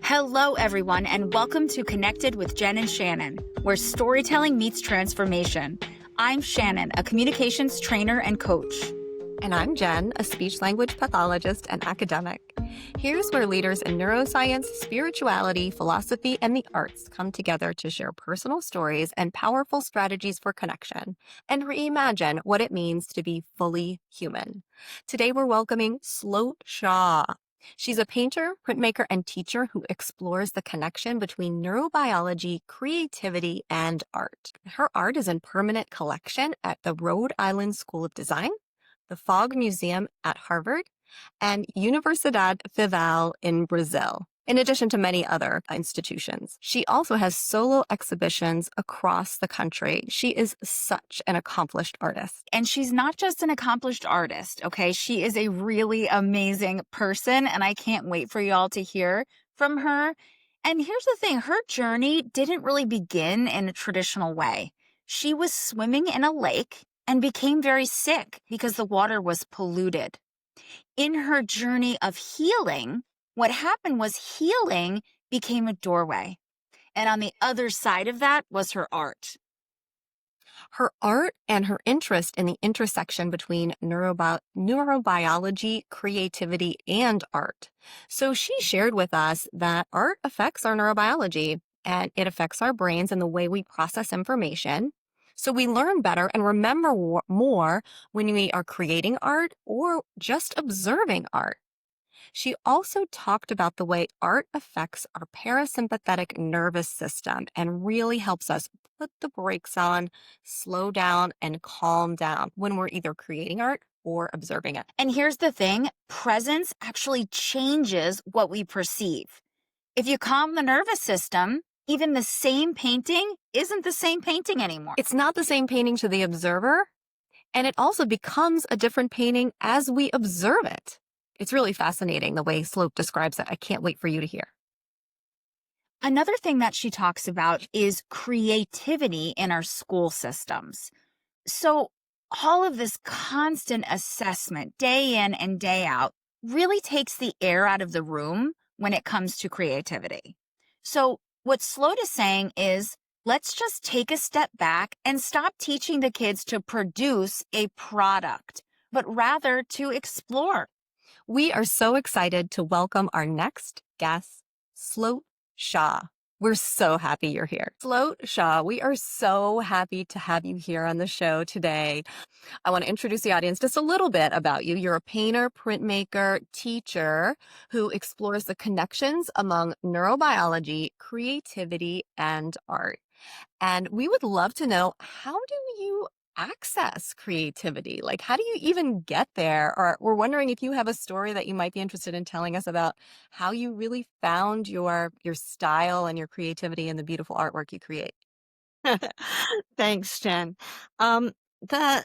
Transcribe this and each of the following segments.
Hello, everyone, and welcome to Connected with Jen and Shannon, where storytelling meets transformation. I'm Shannon, a communications trainer and coach. And I'm Jen, a speech-language pathologist and academic. Here's where leaders in neuroscience, spirituality, philosophy, and the arts come together to share personal stories and powerful strategies for connection and reimagine what it means to be fully human. Today, we're welcoming Sloat Shaw. She's a painter, printmaker, and teacher who explores the connection between neurobiology, creativity, and art. Her art is in permanent collection at the Rhode Island School of Design, the Fogg Museum at Harvard, and Universidade Federal in Brazil, in addition to many other institutions. She also has solo exhibitions across the country. She is such an accomplished artist. And she's not just an accomplished artist, okay? She is a really amazing person, and I can't wait for y'all to hear from her. And here's the thing, her journey didn't really begin in a traditional way. She was swimming in a lake and became very sick because the water was polluted. In her journey of healing, what happened was healing became a doorway. And on the other side of that was her art. Her art and her interest in the intersection between neurobiology, creativity, and art. So she shared with us that art affects our neurobiology and it affects our brains and the way we process information. So we learn better and remember more when we are creating art or just observing art. She also talked about the way art affects our parasympathetic nervous system and really helps us put the brakes on, slow down, and calm down when we're either creating art or observing it. And here's the thing, presence actually changes what we perceive. If you calm the nervous system, even the same painting isn't the same painting anymore. It's not the same painting to the observer, and it also becomes a different painting as we observe it. It's really fascinating the way Sloat describes it. I can't wait for you to hear. Another thing that she talks about is creativity in our school systems. So all of this constant assessment, day in and day out, really takes the air out of the room when it comes to creativity. So what Sloat is saying is, let's just take a step back and stop teaching the kids to produce a product, but rather to explore. We are so excited to welcome our next guest, Sloat Shaw. We're so happy you're here. Sloat Shaw, we are so happy to have you here on the show today. I want to introduce the audience just a little bit about you. You're a painter, printmaker, teacher who explores the connections among neurobiology, creativity, and art. And we would love to know, how do you access creativity? Like, how do you even get there? Or we're wondering if you have a story that you might be interested in telling us about how you really found your style and your creativity and the beautiful artwork you create. Thanks, Jen. Um, the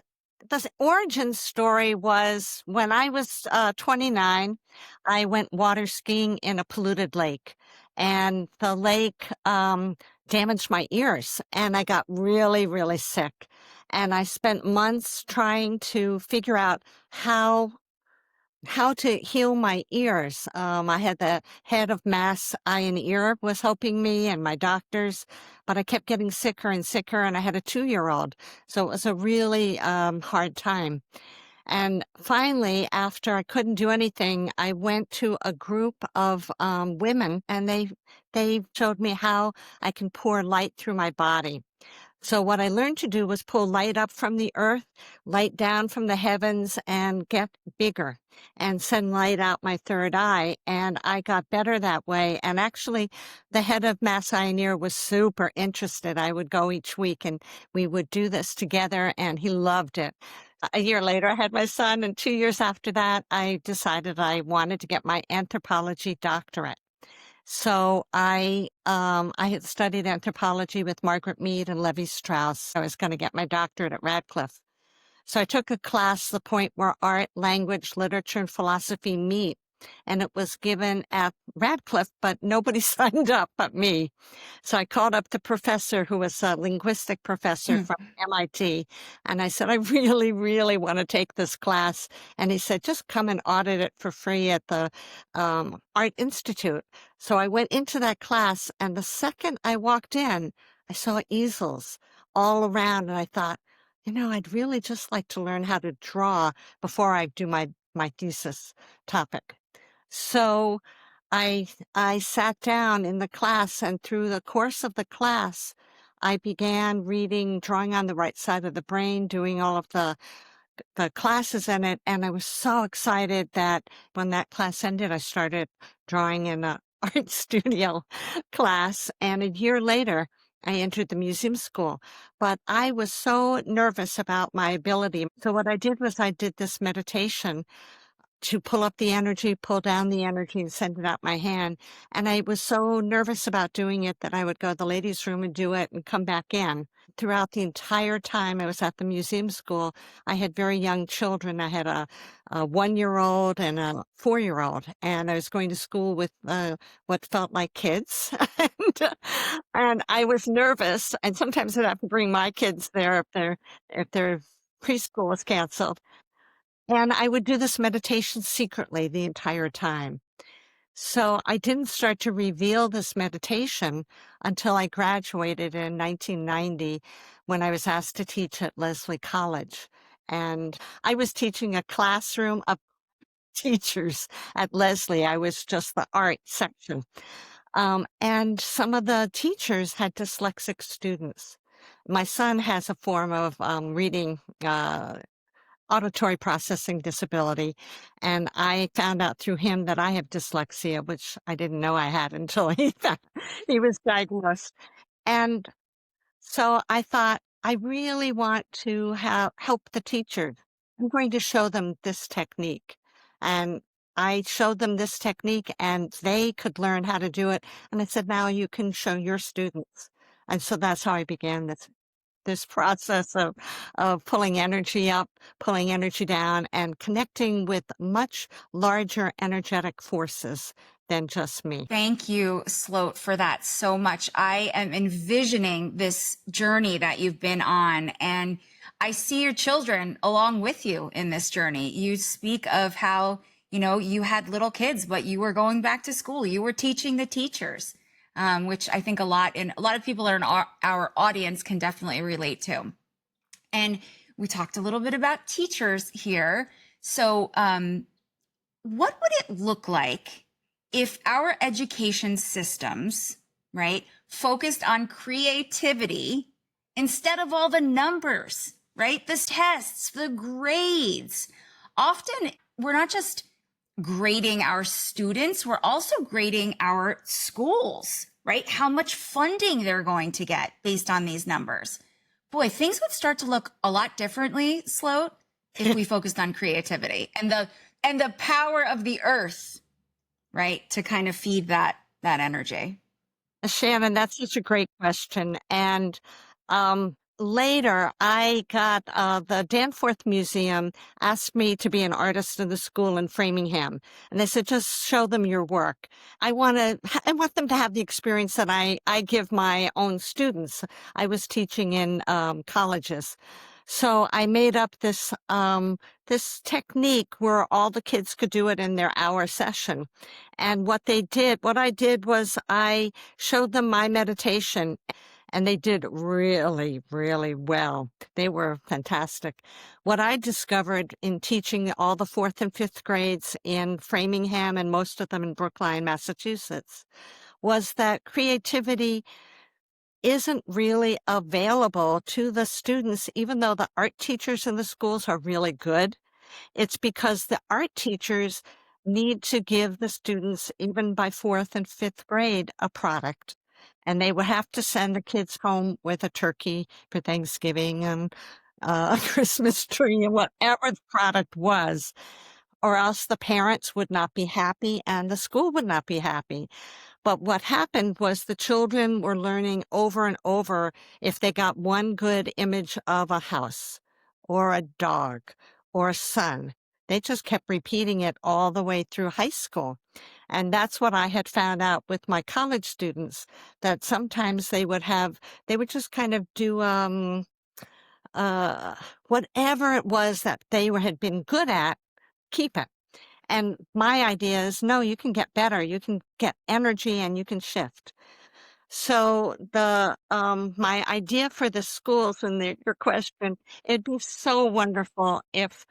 the origin story was when I was 29. I went water skiing in a polluted lake, and the lake damaged my ears, and I got really, really sick. And I spent months trying to figure out how to heal my ears. I had the head of mass eye and ear was helping me and my doctors, but I kept getting sicker and sicker, and I had a 2-year-old. So it was a really hard time. And finally, after I couldn't do anything, I went to a group of women, and they showed me how I can pour light through my body. So what I learned to do was pull light up from the earth, light down from the heavens, and get bigger and send light out my third eye. And I got better that way. And actually, the head of Mass Eye and Ear was super interested. I would go each week and we would do this together, and he loved it. A year later, I had my son, and 2 years after that, I decided I wanted to get my anthropology doctorate. So I had studied anthropology with Margaret Mead and Levi Strauss. I was going to get my doctorate at Radcliffe. So I took a class, The Point Where Art, Language, Literature, and Philosophy Meet. and it was given at Radcliffe, but nobody signed up but me. So I called up the professor who was a linguistic professor Mm. from MIT, and I said, "I really, really want to take this class." And he said, "Just come and audit it for free at the Art Institute." So I went into that class, and the second I walked in, I saw easels all around, and I thought, I'd really just like to learn how to draw before I do my thesis topic. So I sat down in the class, and through the course of the class, I began reading Drawing on the Right Side of the Brain, doing all of the classes in it, and I was so excited that when that class ended, I started drawing in a art studio class, and a year later, I entered the museum school. But I was so nervous about my ability. So what I did was I did this meditation to pull up the energy, pull down the energy, and send it out my hand. And I was so nervous about doing it that I would go to the ladies' room and do it and come back in. Throughout the entire time I was at the museum school, I had very young children. I had a 1-year-old and a 4-year-old, and I was going to school with what felt like kids. and I was nervous. And sometimes I'd have to bring my kids there if their preschool was canceled. And I would do this meditation secretly the entire time. So I didn't start to reveal this meditation until I graduated in 1990 when I was asked to teach at Lesley College. And I was teaching a classroom of teachers at Lesley. I was just the art section. And some of the teachers had dyslexic students. My son has a form of reading auditory processing disability. And I found out through him that I have dyslexia, which I didn't know I had until he was diagnosed. And so I thought, I really want to help the teachers. I'm going to show them this technique. And I showed them this technique and they could learn how to do it. And I said, now you can show your students. And so that's how I began this process of pulling energy up, pulling energy down, and connecting with much larger energetic forces than just me. Thank you, Sloat, for that so much. I am envisioning this journey that you've been on, and I see your children along with you in this journey. You speak of how, you had little kids, but you were going back to school. You were teaching the teachers, which I think a lot of people in our audience can definitely relate to. And we talked a little bit about teachers here. So, what would it look like if our education systems, right, focused on creativity instead of all the numbers, right? The tests, the grades. Often we're not just grading our students, we're also grading our schools, right? How much funding they're going to get based on these numbers. Boy, things would start to look a lot differently, Sloat, if we focused on creativity and the power of the earth, right, to kind of feed that energy. Shannon, that's such a great question. And later, I got the Danforth Museum asked me to be an artist in the school in Framingham, and they said, just show them your work. I want them to have the experience that I give my own students. I was teaching in colleges. So I made up this technique where all the kids could do it in their hour session. And what I did was I showed them my meditation, and they did really, really well. They were fantastic. What I discovered in teaching all the 4th and 5th grades in Framingham and most of them in Brookline, Massachusetts, was that creativity isn't really available to the students, even though the art teachers in the schools are really good. It's because the art teachers need to give the students, even by 4th and 5th grade, a product. And they would have to send the kids home with a turkey for Thanksgiving and a Christmas tree and whatever the product was, or else the parents would not be happy and the school would not be happy. But what happened was the children were learning over and over if they got one good image of a house or a dog or a sun. They just kept repeating it all the way through high school. And that's what I had found out with my college students, that sometimes they would just kind of do, uh, whatever it was that had been good at, keep it. And my idea is, no, you can get better. You can get energy and you can shift. So my idea for the schools and your question, it'd be so wonderful if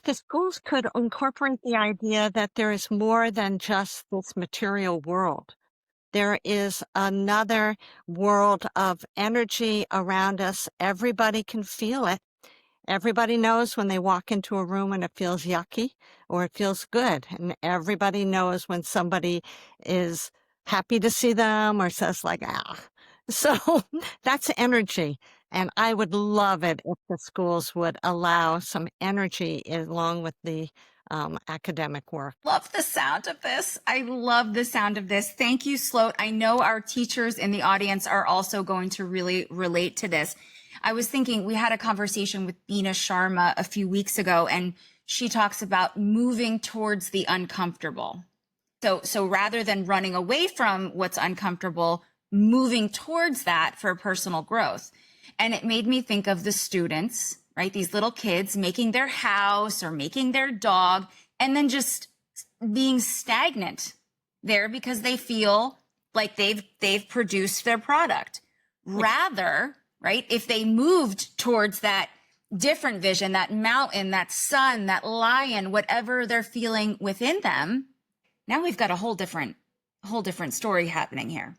the schools could incorporate the idea that there is more than just this material world. There is another world of energy around us. Everybody can feel it. Everybody knows when they walk into a room and it feels yucky or it feels good. And everybody knows when somebody is happy to see them or says like, ah. So that's energy. And I would love it if the schools would allow some energy along with the academic work. Love the sound of this. I love the sound of this. Thank you, Sloat. I know our teachers in the audience are also going to really relate to this. I was thinking we had a conversation with Beena Sharma a few weeks ago, and she talks about moving towards the uncomfortable. So rather than running away from what's uncomfortable, moving towards that for personal growth. And it made me think of the students, right? These little kids making their house or making their dog, and then just being stagnant there because they feel like they've produced their product. Rather, right, if they moved towards that different vision, that mountain, that sun, that lion, whatever they're feeling within them, now we've got a whole different story happening here.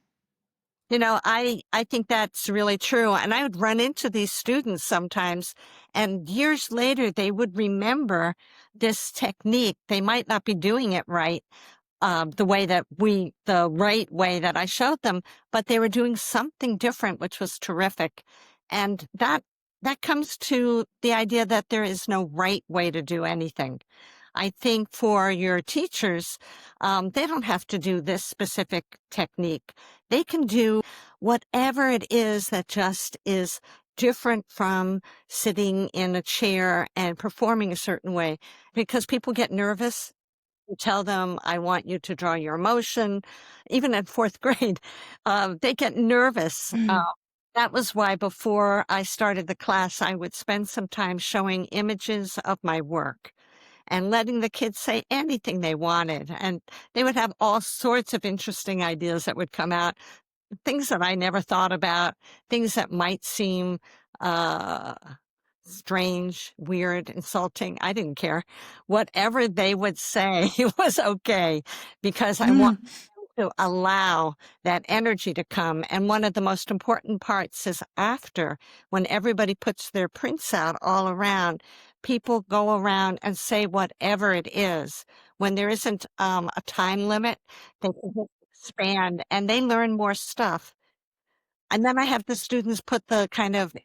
I think that's really true. And I would run into these students sometimes, and years later, they would remember this technique. They might not be doing it right, the right way that I showed them, but they were doing something different, which was terrific. And that comes to the idea that there is no right way to do anything. I think for your teachers, they don't have to do this specific technique. They can do whatever it is that just is different from sitting in a chair and performing a certain way, because people get nervous. You tell them, I want you to draw your emotion. Even in fourth grade, they get nervous. That was why before I started the class, I would spend some time showing images of my work and letting the kids say anything they wanted. And they would have all sorts of interesting ideas that would come out, things that I never thought about, things that might seem uh, strange, weird, insulting. I didn't care. Whatever they would say was okay, because I want to allow that energy to come. And one of the most important parts is after, when everybody puts their prints out all around, people go around and say whatever it is. When there isn't a time limit, they can just expand and they learn more stuff. And then I have the students put this kind of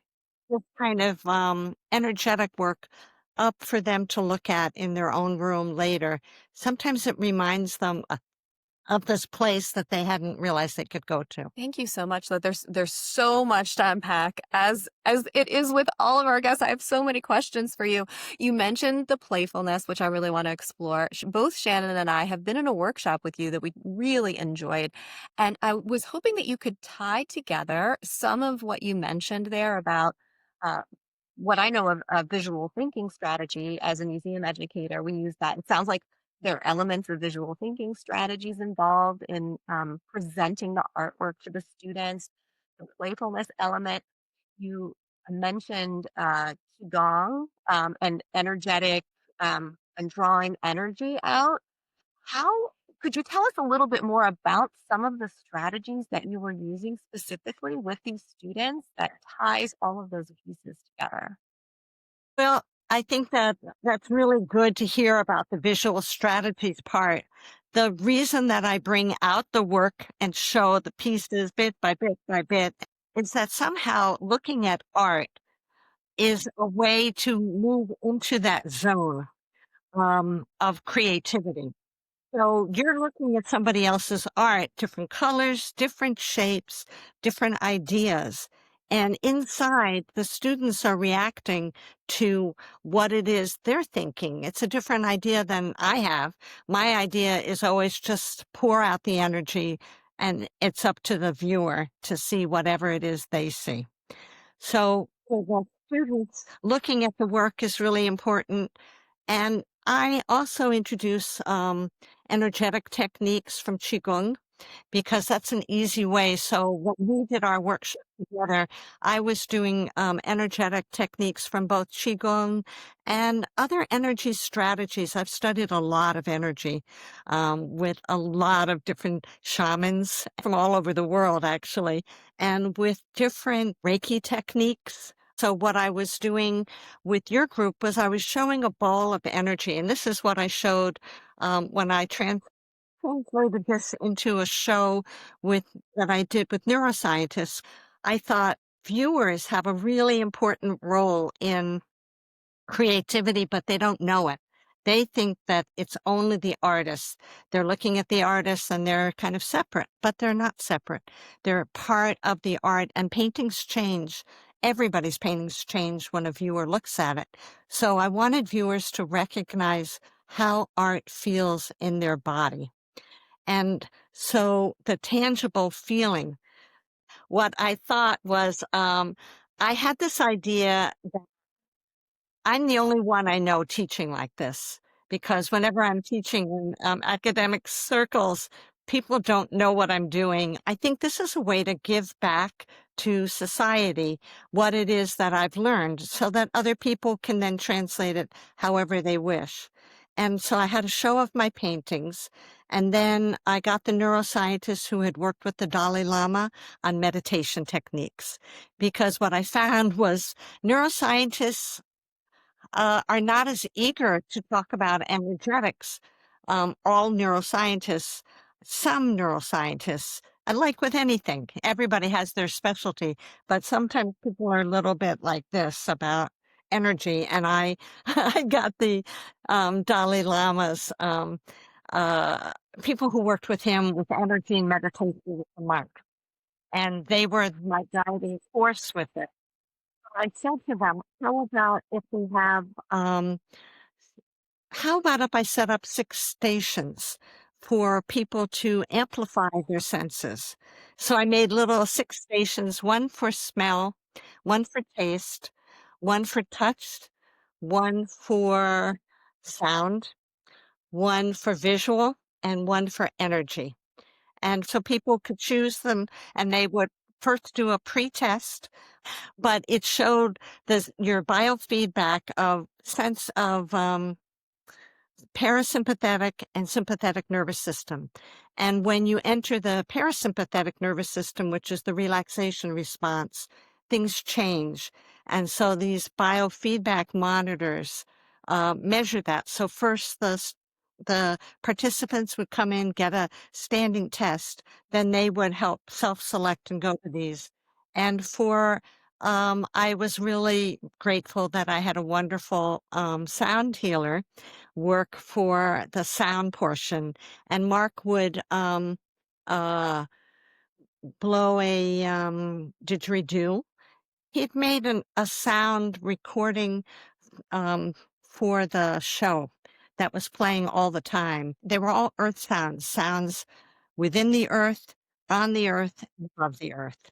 energetic work up for them to look at in their own room later. Sometimes it reminds them of this place that they hadn't realized they could go to. Thank you so much. That there's so much to unpack, as it is with all of our guests. I have so many questions for you. You mentioned the playfulness, which I really want to explore. Both Shannon and I have been in a workshop with you that we really enjoyed, and I was hoping that you could tie together some of what you mentioned there about uh, what I know of a visual thinking strategy. As a museum educator, we use that. It sounds like there are elements of visual thinking strategies involved in presenting the artwork to the students. The playfulness element, you mentioned qigong and energetic and drawing energy out. How could you tell us a little bit more about some of the strategies that you were using specifically with these students that ties all of those pieces together? Well, I think that that's really good to hear about the visual strategies part. The reason that I bring out the work and show the pieces bit by bit by bit is that somehow looking at art is a way to move into that zone of creativity. So you're looking at somebody else's art, different colors, different shapes, different ideas. And inside, the students are reacting to what it is they're thinking. It's a different idea than I have. My idea is always just pour out the energy, and it's up to the viewer to see whatever it is they see. So for the students, looking at the work is really important. And I also introduce energetic techniques from Qigong because that's an easy way. So when we did our workshop together, I was doing energetic techniques from both Qigong and other energy strategies. I've studied a lot of energy with a lot of different shamans from all over the world, actually, and with different Reiki techniques. So what I was doing with your group was I was showing a ball of energy, and this is what I showed when I translated this into a show with that I did with neuroscientists. I thought viewers have a really important role in creativity, but they don't know it. They think that it's only the artists. They're looking at the artists and they're kind of separate, but they're not separate. They're part of the art, and paintings change. Everybody's paintings change when a viewer looks at it. So I wanted viewers to recognize how art feels in their body. And so the tangible feeling, what I thought was, I had this idea that I'm the only one I know teaching like this because whenever I'm teaching in academic circles, people don't know what I'm doing. I think this is a way to give back to society what it is that I've learned so that other people can then translate it however they wish. And so I had a show of my paintings, and then I got the neuroscientists who had worked with the Dalai Lama on meditation techniques. Because what I found was neuroscientists are not as eager to talk about energetics. All neuroscientists, some neuroscientists, and like with anything, everybody has their specialty, but sometimes people are a little bit like this about energy. And I, I got the Dalai Lama's uh, people who worked with him with energy and meditation with the monk, and they were my guiding force with it. I said to them, how about if I set up 6 stations for people to amplify their senses? So I made little 6 stations, one for smell, one for taste, one for touch, one for sound, one for visual, and one for energy. And so people could choose them, and they would first do a pre-test, but it showed your biofeedback of sense of parasympathetic and sympathetic nervous system. And when you enter the parasympathetic nervous system, which is the relaxation response, things change. And so these biofeedback monitors measure that. So first, the participants would come in, get a standing test, then they would help self-select and go to these. And I was really grateful that I had a wonderful sound healer work for the sound portion, and Mark would uh, blow a didgeridoo. He'd made a sound recording um, for the show that was playing all the time. They were all earth sounds, sounds within the earth, on the earth, above the earth.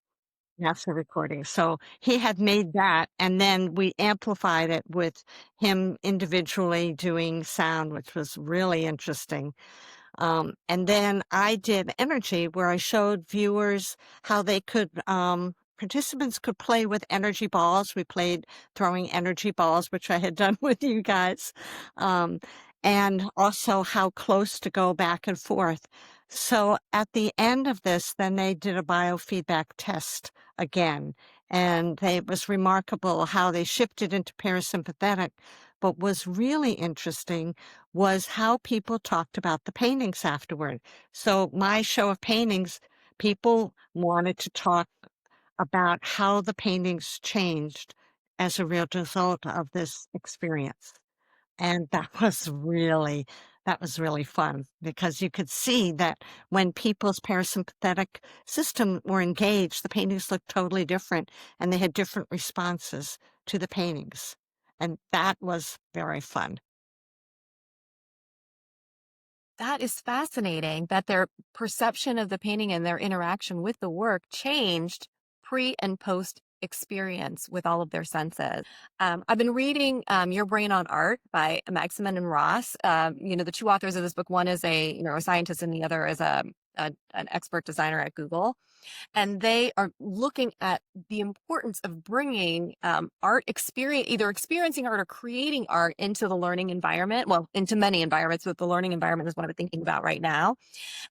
That's the recording. So he had made that, and then we amplified it with him individually doing sound, which was really interesting. And then I did energy where I showed viewers how they could, participants could play with energy balls. We played throwing energy balls, which I had done with you guys. Um, and also how close to go back and forth. So at the end of this, then they did a biofeedback test again. And it was remarkable how they shifted into parasympathetic. But was really interesting was how people talked about the paintings afterward. So my show of paintings, people wanted to talk about how the paintings changed as a real result of this experience. And that was really That was really fun because you could see that when people's parasympathetic system were engaged, the paintings looked totally different and they had different responses to the paintings. And that was very fun. That is fascinating that their perception of the painting and their interaction with the work changed pre and post experience with all of their senses. I've been reading Your Brain on Art by Maximin and Ross. The two authors of this book, one is a neuroscientist and the other is an expert designer at Google. And they are looking at the importance of bringing art experience, either experiencing art or creating art into the learning environment. Well, into many environments, but the learning environment is what I'm thinking about right now.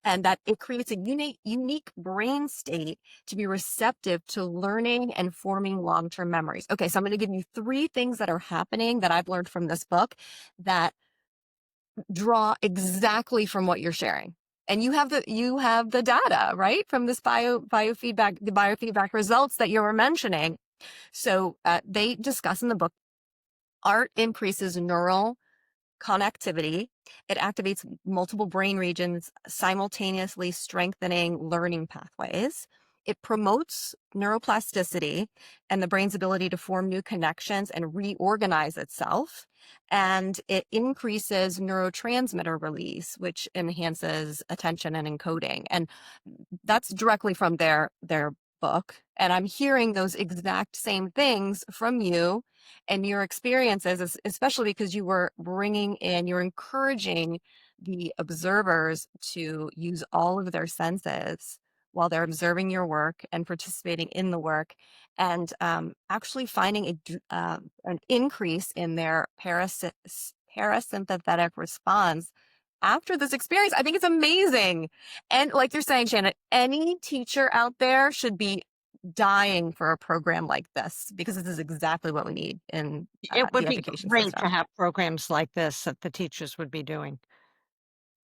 And that it creates a unique brain state to be receptive to learning and forming long-term memories. Okay, so I'm going to give you three things that are happening that I've learned from this book that draw exactly from what you're sharing. And you have the data, right? From this biofeedback, the biofeedback results that you were mentioning. So they discuss in the book, art increases neural connectivity. It activates multiple brain regions, simultaneously strengthening learning pathways. It promotes neuroplasticity and the brain's ability to form new connections and reorganize itself. And it increases neurotransmitter release, which enhances attention and encoding. And that's directly from their book. And I'm hearing those exact same things from you and your experiences, especially because you're encouraging the observers to use all of their senses while they're observing your work and participating in the work, and actually finding an increase in their parasympathetic response after this experience. I think it's amazing. And like you're saying, Shannon, any teacher out there should be dying for a program like this because this is exactly what we need in It would the be education great to system. have programs like this that the teachers would be doing.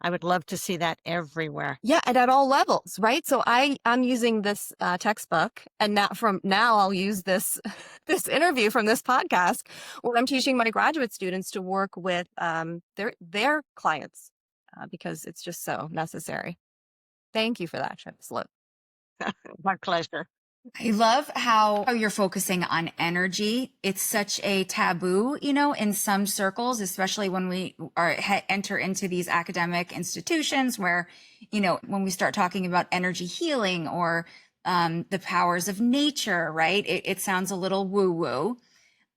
I would love to see that everywhere. Yeah, and at all levels, right? So I'm using this textbook, and now I'll use this this interview from this podcast when I'm teaching my graduate students to work with their clients because it's just so necessary. Thank you for that, Sloat. My pleasure. I love how you're focusing on energy. It's such a taboo, in some circles, especially when we enter into these academic institutions where, when we start talking about energy healing or the powers of nature, right? It sounds a little woo woo.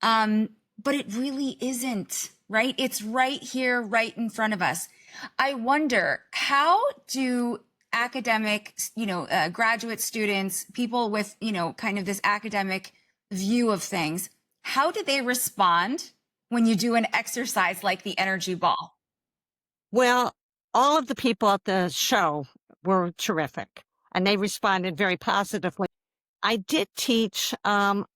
But it really isn't, right? It's right here, right in front of us. I wonder, how do academic, graduate students, people with, kind of this academic view of things, how do they respond when you do an exercise like the energy ball? Well, all of the people at the show were terrific and they responded very positively. I did teach an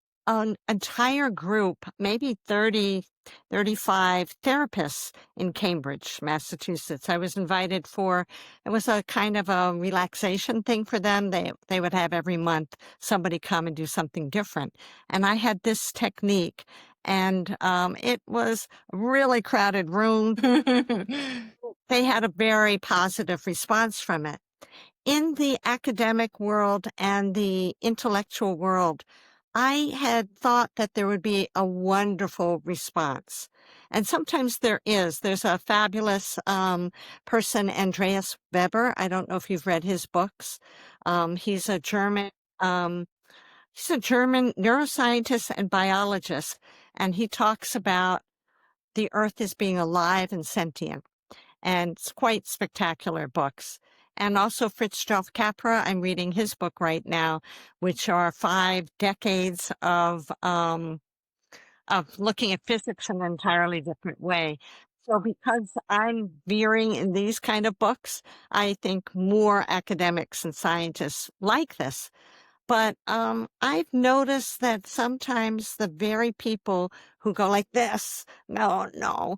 entire group, maybe 35 therapists in Cambridge, Massachusetts. I was invited for, it was a kind of a relaxation thing for them. They would have every month somebody come and do something different. And I had this technique, and it was a really crowded room. They had a very positive response from it. In the academic world and the intellectual world, I had thought that there would be a wonderful response. And sometimes there is. There's a fabulous person, Andreas Weber. I don't know if you've read his books. He's a German. He's a German neuroscientist and biologist, and he talks about the earth as being alive and sentient, and it's quite spectacular books. And also Fritz Capra, I'm reading his book right now, which are 5 decades of looking at physics in an entirely different way. So because I'm veering in these kind of books, I think more academics and scientists like this. But I've noticed that sometimes the very people who go like this, no, no,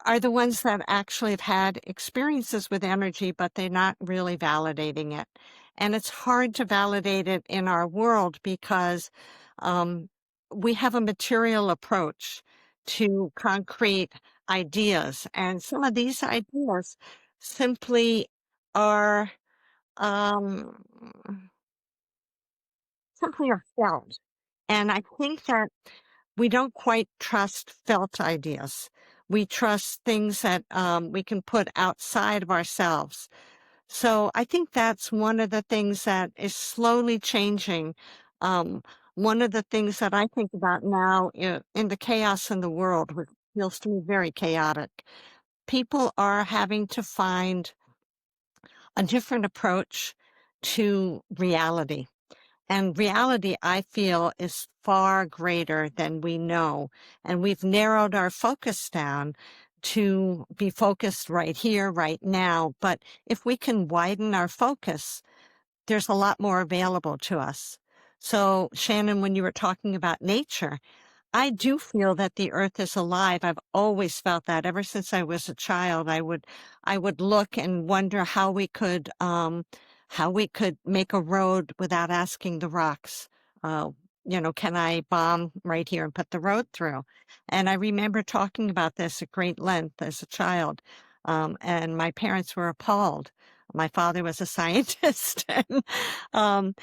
are the ones that actually have had experiences with energy, but they're not really validating it. And it's hard to validate it in our world because um, we have a material approach to concrete ideas. And some of these ideas simply are um, simply are felt. And I think that we don't quite trust felt ideas. We trust things that we can put outside of ourselves. So I think that's one of the things that is slowly changing. Um, One of the things that I think about now in the chaos in the world, which feels to me very chaotic, people are having to find a different approach to reality. And reality, I feel, is far greater than we know. And we've narrowed our focus down to be focused right here, right now. But if we can widen our focus, there's a lot more available to us. So, Shannon, when you were talking about nature, I do feel that the earth is alive. I've always felt that ever since I was a child. I would look and wonder how we could make a road without asking the rocks. Uh, can I bomb right here and put the road through? And I remember talking about this at great length as a child. And my parents were appalled. My father was a scientist and um,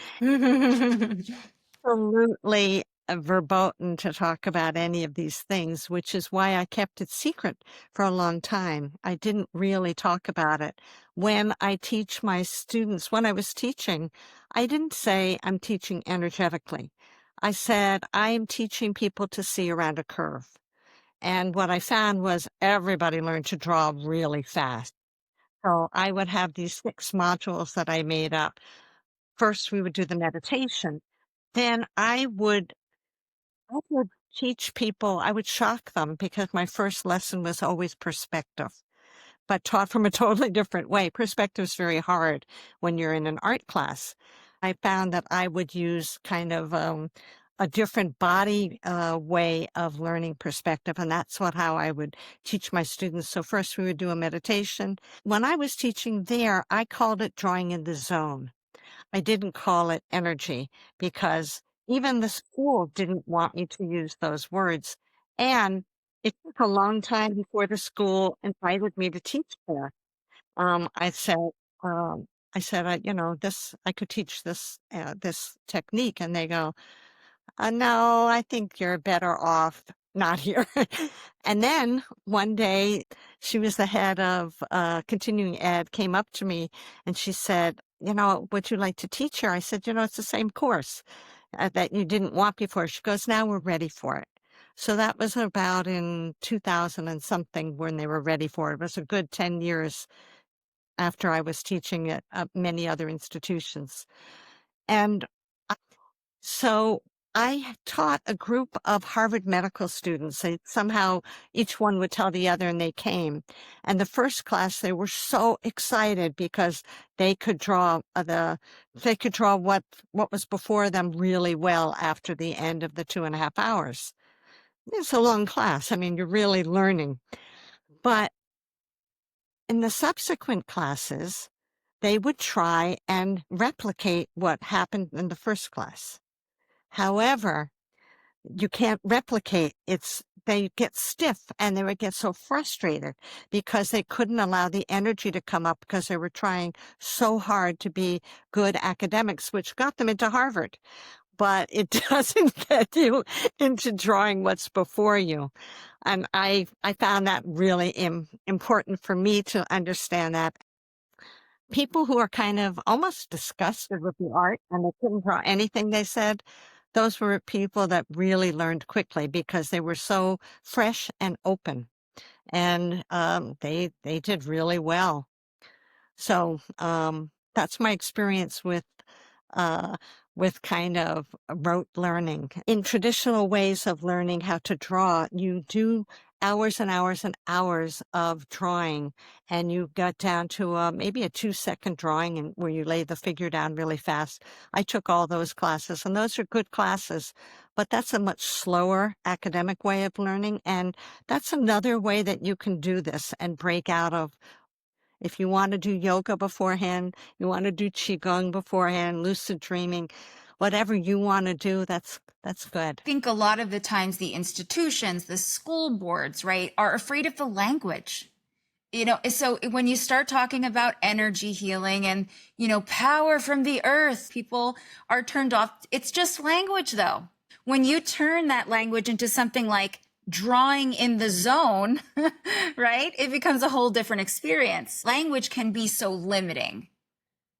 absolutely verboten to talk about any of these things, which is why I kept it secret for a long time. I didn't really talk about it. When I teach my students, when I was teaching, I didn't say I'm teaching energetically. I said I'm teaching people to see around a curve. And what I found was everybody learned to draw really fast. So I would have these 6 modules that I made up. First, we would do the meditation. Then I would teach people, I would shock them because my first lesson was always perspective, but taught from a totally different way. Perspective is very hard when you're in an art class. I found that I would use kind of a different body way of learning perspective, and that's how I would teach my students. So first we would do a meditation. When I was teaching there, I called it drawing in the zone. I didn't call it energy because even the school didn't want me to use those words. And it took a long time before the school invited me to teach there. Um, I said, I said, I could teach this technique. And they go, no, I think you're better off not here. And then one day, she was the head of continuing ed, came up to me and she said, would you like to teach here? I said, it's the same course that you didn't want before. She goes, now we're ready for it. So that was about in 2000 and something when they were ready for it. It was a good 10 years after I was teaching at many other institutions. And so I taught a group of Harvard medical students. Somehow each one would tell the other and they came. And the first class, they were so excited because they could draw what was before them really well after the end of the 2.5 hours. It's a long class. I mean, you're really learning. But in the subsequent classes, they would try and replicate what happened in the first class. However, you can't replicate. They get stiff and they would get so frustrated because they couldn't allow the energy to come up because they were trying so hard to be good academics, which got them into Harvard. But it doesn't get you into drawing what's before you. And I found that really important for me to understand that. People who are kind of almost disgusted with the art and they couldn't draw anything, they said, those were people that really learned quickly because they were so fresh and open. And they did really well. So that's my experience uh, with kind of rote learning. In traditional ways of learning how to draw, you do hours and hours and hours of drawing, and you got down to maybe a 2-second drawing and where you lay the figure down really fast. I took all those classes, and those are good classes, but that's a much slower academic way of learning, and that's another way that you can do this and break out of. If you want to do yoga beforehand, you want to do qigong beforehand, lucid dreaming, whatever you want to do, that's good. I think a lot of the times the institutions, the school boards, right, are afraid of the language. So when you start talking about energy healing and, power from the earth, people are turned off. It's just language, though. When you turn that language into something like drawing in the zone, right, it becomes a whole different experience. Language can be so limiting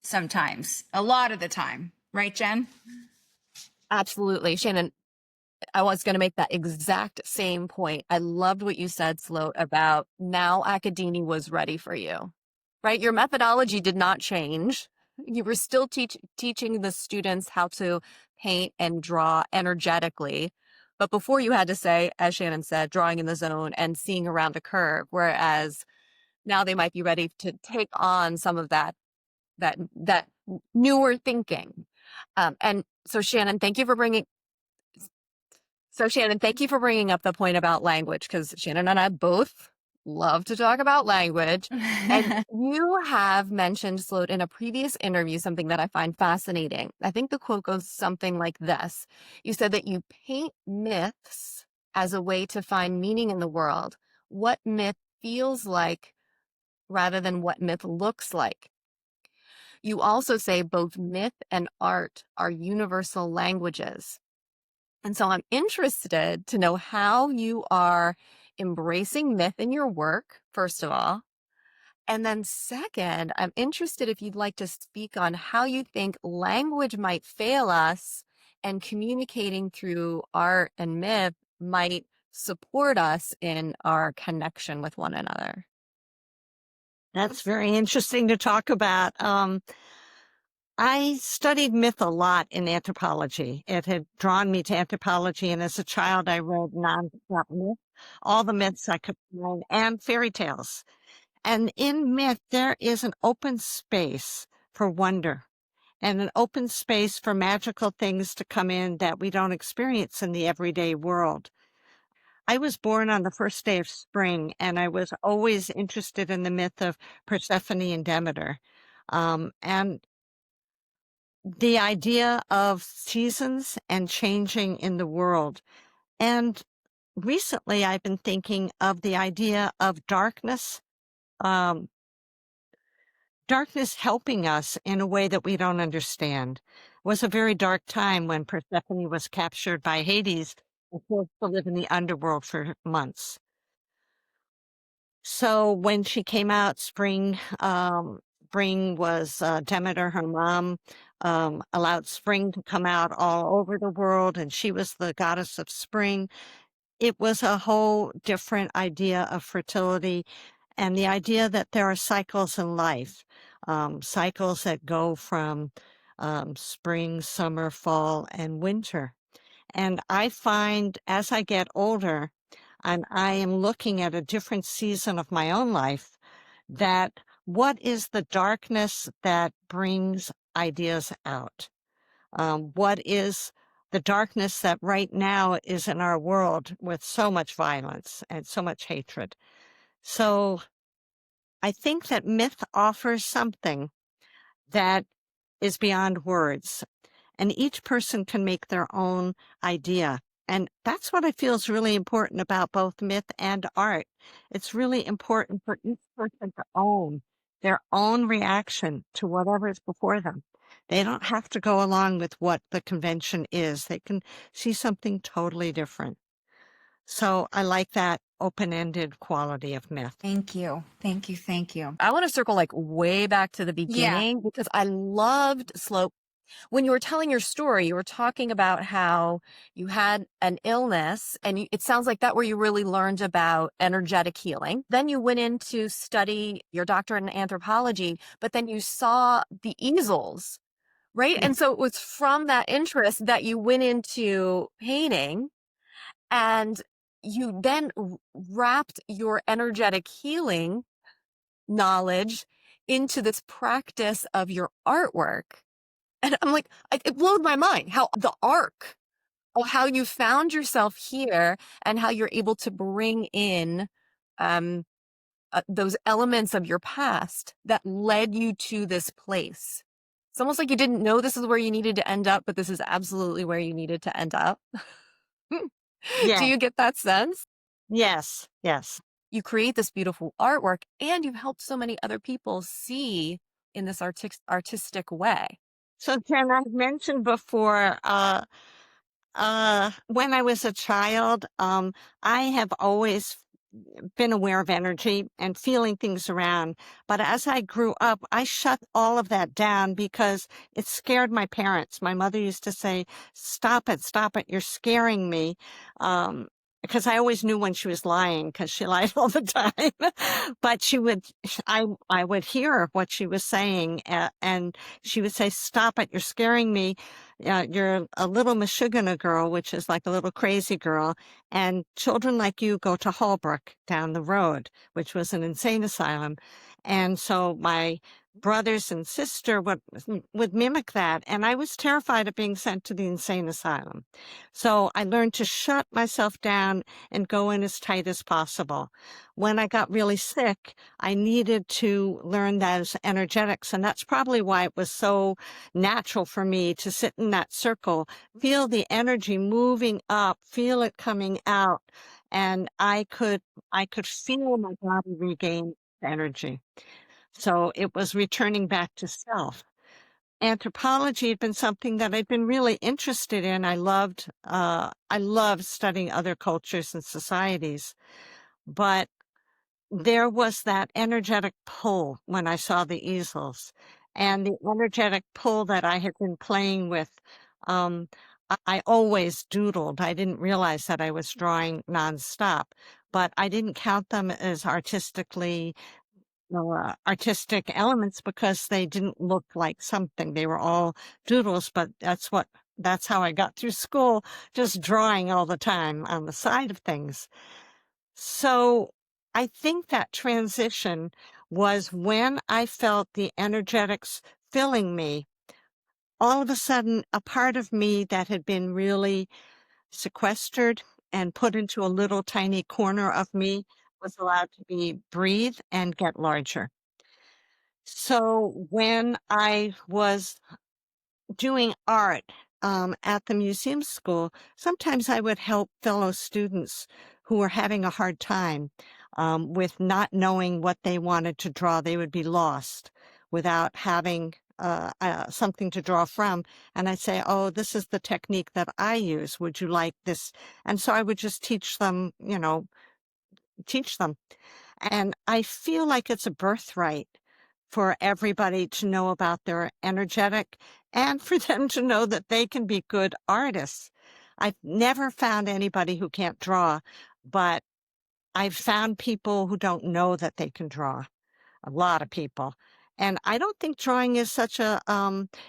sometimes, a lot of the time. Right, Jen? Absolutely. Shannon, I was going to make that exact same point. I loved what you said, Sloat, about now academia was ready for you, right? Your methodology did not change. You were still teaching the students how to paint and draw energetically. But before you had to say, as Shannon said, drawing in the zone and seeing around a curve, whereas now they might be ready to take on some of that newer thinking. And so Shannon, thank you for bringing up the point about language, because Shannon and I both love to talk about language. And you have mentioned, Sloat, in a previous interview, something that I find fascinating. I think the quote goes something like this. You said that you paint myths as a way to find meaning in the world, what myth feels like rather than what myth looks like. You also say both myth and art are universal languages. And so I'm interested to know how you are embracing myth in your work, first of all. And then second, I'm interested if you'd like to speak on how you think language might fail us and communicating through art and myth might support us in our connection with one another. That's very interesting to talk about. I studied myth a lot in anthropology. It had drawn me to anthropology, and as a child, I read nonstop myth, all the myths I could find, and fairy tales. And in myth, there is an open space for wonder and an open space for magical things to come in that we don't experience in the everyday world. I was born on the first day of spring, and I was always interested in the myth of Persephone and Demeter. And the idea of seasons and changing in the world. And recently, I've been thinking of the idea of um, darkness helping us in a way that we don't understand. It was a very dark time when Persephone was captured by Hades and forced to live in the underworld for months. So when she came out, spring was Demeter, her mom, allowed spring to come out all over the world, and she was the goddess of spring. It was a whole different idea of fertility and the idea that there are cycles in life, cycles that go from spring, summer, fall, and winter. And I find as I get older, and I am looking at a different season of my own life, that what is the darkness that brings ideas out? What is the darkness that right now is in our world with so much violence and so much hatred? So I think that myth offers something that is beyond words, and each person can make their own idea. And that's what I feel is really important about both myth and art. It's really important for each person to own their own reaction to whatever is before them. They don't have to go along with what the convention is. They can see something totally different. So I like that open-ended quality of myth. Thank you. Thank you. Thank you. I want to circle like way back to the beginning because I loved Slope. When you were telling your story, you were talking about how you had an illness, and it sounds like that where you really learned about energetic healing. Then you went in to study your doctorate in anthropology, but then you saw the easels, right? Yeah. And so it was from that interest that you went into painting, and you then wrapped your energetic healing knowledge into this practice of your artwork. And I'm like, it blew my mind how the arc of how you found yourself here and how you're able to bring in those elements of your past that led you to this place. It's almost like you didn't know this is where you needed to end up, but this is absolutely where you needed to end up. Yeah. Do you get that sense? Yes. Yes. You create this beautiful artwork and you've helped so many other people see in this artistic way. So, Jen, I've mentioned before, when I was a child, I have always been aware of energy and feeling things around. But as I grew up, I shut all of that down because it scared my parents. My mother used to say, stop it, you're scaring me. Because I always knew when she was lying because she lied all the time. But I would hear what she was saying, and she would say, stop it, you're scaring me. You're a little Meshuggah girl, which is like a little crazy girl, and children like you go to Holbrook down the road, which was an insane asylum. And so my brothers and sister would mimic that. And I was terrified of being sent to the insane asylum. So I learned to shut myself down and go in as tight as possible. When I got really sick, I needed to learn those energetics. And that's probably why it was so natural for me to sit in that circle, feel the energy moving up, feel it coming out, and I could feel my body regain energy. So it was returning back to self. Anthropology had been something that I'd been really interested in. I loved studying other cultures and societies, but there was that energetic pull when I saw the easels, and the energetic pull that I had been playing with. Um, I always doodled. I didn't realize that I was drawing nonstop, but I didn't count them as artistic elements because they didn't look like something. They were all doodles, but that's how I got through school, just drawing all the time on the side of things. So I think that transition was when I felt the energetics filling me. All of a sudden, a part of me that had been really sequestered and put into a little tiny corner of me was allowed to be breathe and get larger. So when I was doing art at the museum school, sometimes I would help fellow students who were having a hard time with not knowing what they wanted to draw. They would be lost without having something to draw from. And I'd say, oh, this is the technique that I use. Would you like this? And so I would just teach them. And I feel like it's a birthright for everybody to know about their energetic and for them to know that they can be good artists. I've never found anybody who can't draw, but I've found people who don't know that they can draw, a lot of people. And I don't think drawing is such a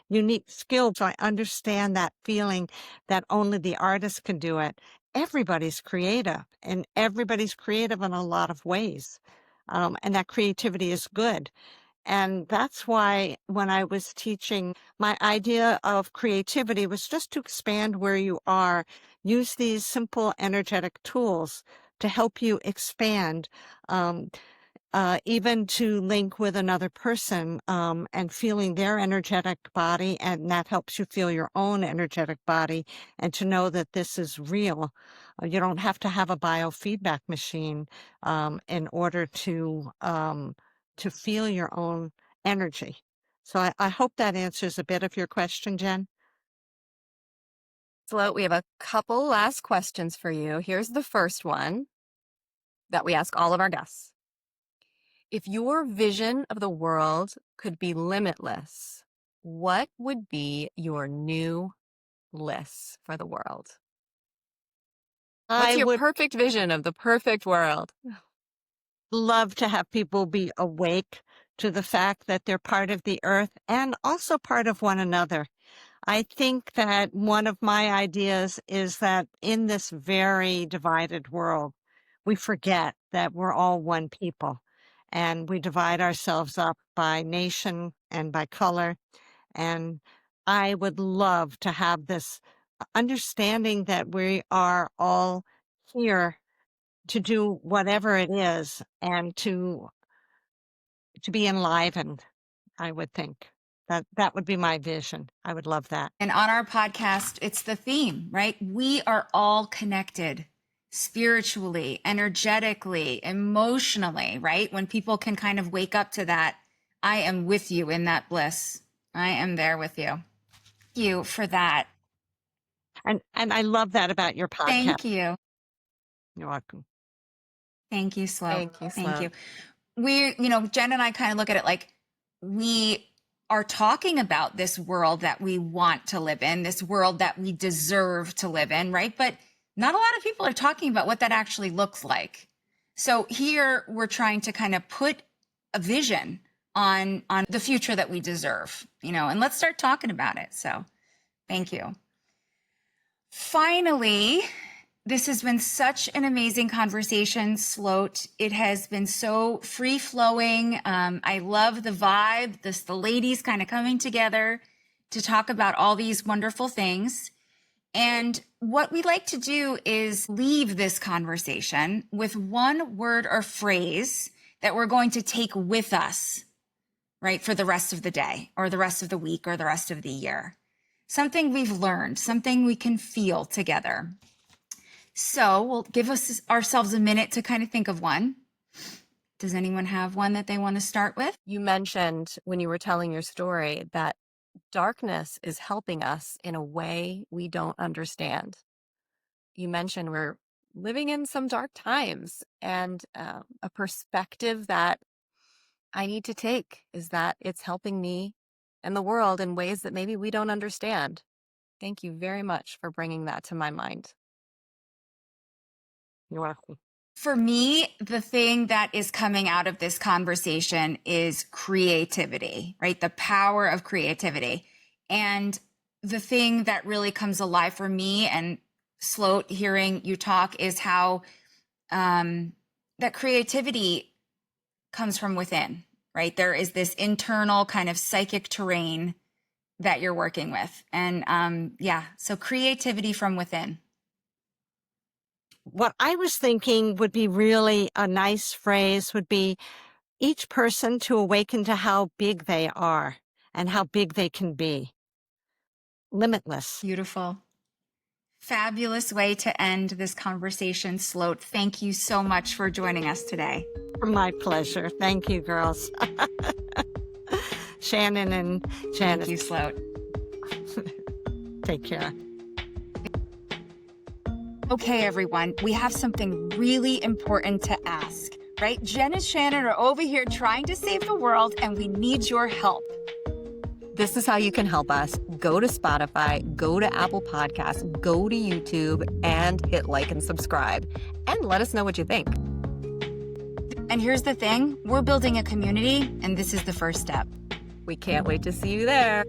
unique skill. So I understand that feeling that only the artist can do it. Everybody's creative, and everybody's creative in a lot of ways. And that creativity is good. And that's why when I was teaching, my idea of creativity was just to expand where you are, use these simple energetic tools to help you expand. Um, Even to link with another person and feeling their energetic body, and that helps you feel your own energetic body, and to know that this is real. You don't have to have a biofeedback machine in order to feel your own energy. So I hope that answers a bit of your question, Jen. Sloat, we have a couple last questions for you. Here's the first one that we ask all of our guests. If your vision of the world could be limitless, what would be your new bliss for the world? What's I your would perfect vision of the perfect world? love to have people be awake to the fact that they're part of the earth and also part of one another. I think that one of my ideas is that in this very divided world, we forget that we're all one people, and we divide ourselves up by nation and by color. And I would love to have this understanding that we are all here to do whatever it is and to be enlivened, I would think. That would be my vision. I would love that. And on our podcast, it's the theme, right? We are all connected spiritually, energetically, emotionally, right? When people can kind of wake up to that, I am with you in that bliss. I am there with you. Thank you for that. And I love that about your podcast. Thank you. You're welcome. Thank you, Sloat. Thank you, Thank Sloat. you. Jen and I kind of look at it like we are talking about this world that we want to live in, this world that we deserve to live in, right? But not a lot of people are talking about what that actually looks like. So here we're trying to kind of put a vision on the future that we deserve, and let's start talking about it. So thank you. Finally, this has been such an amazing conversation, Sloat. It has been so free flowing. I love the vibe, the ladies kind of coming together to talk about all these wonderful things. And what we like to do is leave this conversation with one word or phrase that we're going to take with us, right, for the rest of the day or the rest of the week or the rest of the year. Something we've learned, something we can feel together. So we'll give ourselves a minute to kind of think of one. Does anyone have one that they want to start with? You mentioned when you were telling your story that darkness is helping us in a way we don't understand. You mentioned we're living in some dark times, and a perspective that I need to take is that it's helping me and the world in ways that maybe we don't understand. Thank you very much for bringing that to my mind. You're welcome. For me, the thing that is coming out of this conversation is creativity, right? The power of creativity. And the thing that really comes alive for me and Sloat, hearing you talk, is how that creativity comes from within, right? There is this internal kind of psychic terrain that you're working with. And so creativity from within. What I was thinking would be really a nice phrase would be each person to awaken to how big they are and how big they can be. Limitless. Beautiful. Fabulous way to end this conversation, Sloat. Thank you so much for joining us today. My pleasure. Thank you, girls. Shannon and Janice. Thank you, Sloat. Take care. Okay, everyone, we have something really important to ask, right? Jen and Shannon are over here trying to save the world, and we need your help. This is how you can help us. Go to Spotify, go to Apple Podcasts, go to YouTube, and hit like and subscribe. And let us know what you think. And here's the thing, we're building a community, and this is the first step. We can't wait to see you there.